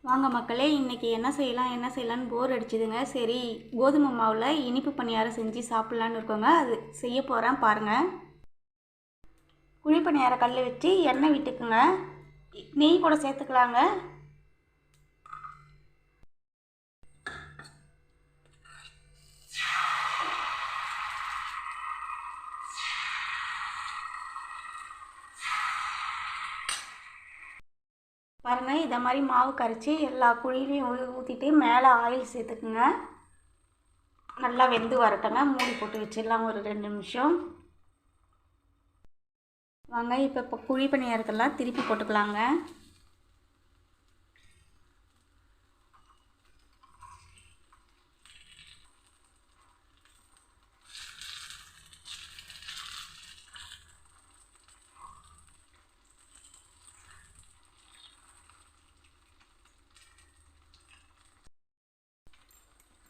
வாங்க மக்களே, இன்றைக்கி என்ன செய்யலான்னு போர் அடிச்சுதுங்க. சரி, கோதுமை மாவில் இனிப்பு பணியாரம் செஞ்சு சாப்பிட்லான்னு இருக்கோங்க. அது செய்ய போகிறேன் பாருங்கள். குழி பணியார கல் வச்சு எண்ணெய் விட்டுக்குங்க. நெய் கூட சேர்த்துக்கலாங்க. பாருங்கள், இதை மாதிரி மாவு கரைச்சி எல்லா குழியிலையும் ஊற்றிட்டு மேலே ஆயில் சேர்த்துக்குங்க. நல்லா வெந்து வரட்டுங்க. மூடி போட்டு வச்சிடலாம் ஒரு 2 நிமிஷம். வாங்க, இப்போ குழி பணியாரத்தெல்லாம் திருப்பி போட்டுக்கலாங்க.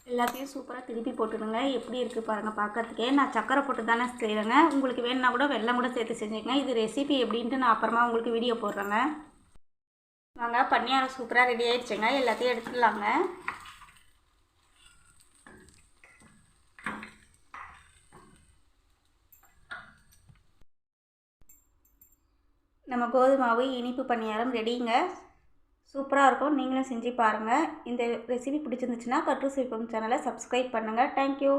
எல்லாத்தையும் சூப்பராக திருப்பி போட்டுடுங்க. எப்படி இருக்குது பாருங்கள் பார்க்கறதுக்கே. நான் சக்கரை போட்டு தானே செய்கிறேங்க. உங்களுக்கு வேணுன்னா கூட வெல்லம் கூட சேர்த்து செஞ்சுக்கங்க. இது ரெசிபி எப்படின்ட்டு நான் அப்புறமா உங்களுக்கு வீடியோ போடுறேங்க. வாங்க, பணியாரம் சூப்பராக ரெடி ஆகிடுச்சுங்க. எல்லாத்தையும் எடுத்துடலாங்க. நம்ம கோதுமாவு இனிப்பு பணியாரம் ரெடிங்க. சூப்பராக இருக்கும். நீங்களும் செஞ்சு பாருங்கள். இந்த ரெசிபி பிடிச்சிருந்துச்சுன்னா கற்று சிற்பம் சேனலை சப்ஸ்கிரைப் பண்ணுங்கள். தேங்க்யூ.